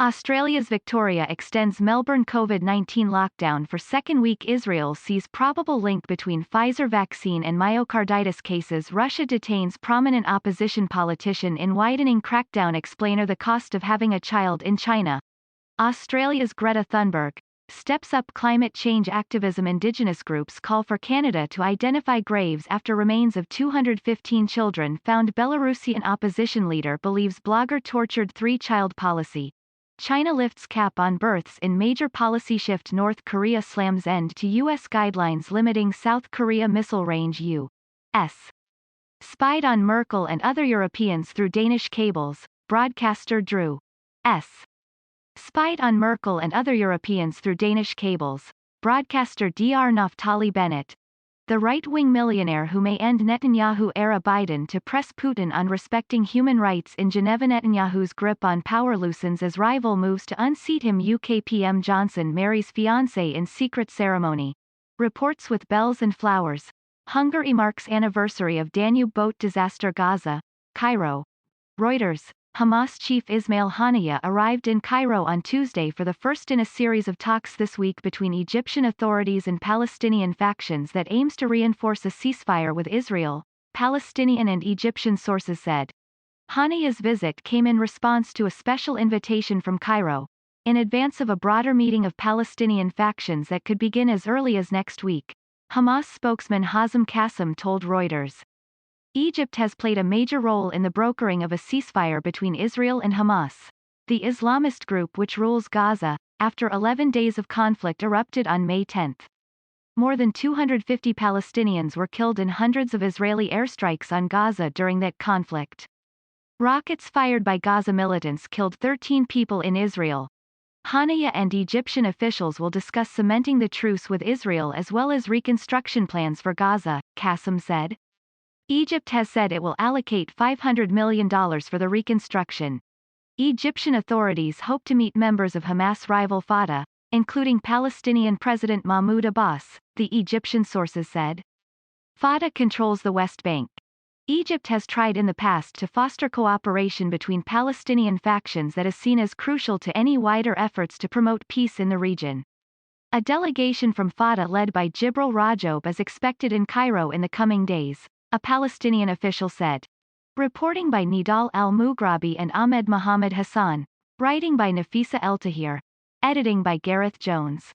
Australia's Victoria extends Melbourne COVID-19 lockdown for second week. Israel sees probable link between Pfizer vaccine and myocarditis cases. Russia detains prominent opposition politician in widening crackdown. Explainer: the cost of having a child in China. Australia's Greta Thunberg steps up climate change activism. Indigenous groups call for Canada to identify graves after remains of 215 children found. Belarusian opposition leader believes blogger tortured. 3-child policy. China lifts cap on births in major policy shift. North Korea slams end to U.S. guidelines limiting South Korea missile range. U.S. spied on Merkel and other Europeans through Danish cables. Broadcaster Drew S. spied on Merkel and other Europeans through Danish cables. Broadcaster Dr. Naftali Bennett. The right-wing millionaire who may end Netanyahu-era Biden to press Putin on respecting human rights in Geneva. Netanyahu's grip on power loosens as rival moves to unseat him. UK PM Johnson marries fiancé in secret ceremony. Reports with bells and flowers. Hungary marks anniversary of Danube boat disaster. Gaza. Cairo. Reuters. Hamas chief Ismail Haniyeh arrived in Cairo on Tuesday for the first in a series of talks this week between Egyptian authorities and Palestinian factions that aims to reinforce a ceasefire with Israel, Palestinian and Egyptian sources said. Haniyeh's visit came in response to a special invitation from Cairo, in advance of a broader meeting of Palestinian factions that could begin as early as next week. Hamas spokesman Hazem Qassem told Reuters. Egypt has played a major role in the brokering of a ceasefire between Israel and Hamas, the Islamist group which rules Gaza, after 11 days of conflict erupted on May 10. More than 250 Palestinians were killed in hundreds of Israeli airstrikes on Gaza during that conflict. Rockets fired by Gaza militants killed 13 people in Israel. Haniyeh and Egyptian officials will discuss cementing the truce with Israel as well as reconstruction plans for Gaza, Qassem said. Egypt has said it will allocate $500 million for the reconstruction. Egyptian authorities hope to meet members of Hamas rival Fatah, including Palestinian President Mahmoud Abbas, the Egyptian sources said. Fatah controls the West Bank. Egypt has tried in the past to foster cooperation between Palestinian factions that is seen as crucial to any wider efforts to promote peace in the region. A delegation from Fatah led by Jibril Rajoub is expected in Cairo in the coming days, a Palestinian official said. Reporting by Nidal Al-Mughrabi and Ahmed Mohamed Hassan. Writing by Nafisa El-Tahir. Editing by Gareth Jones.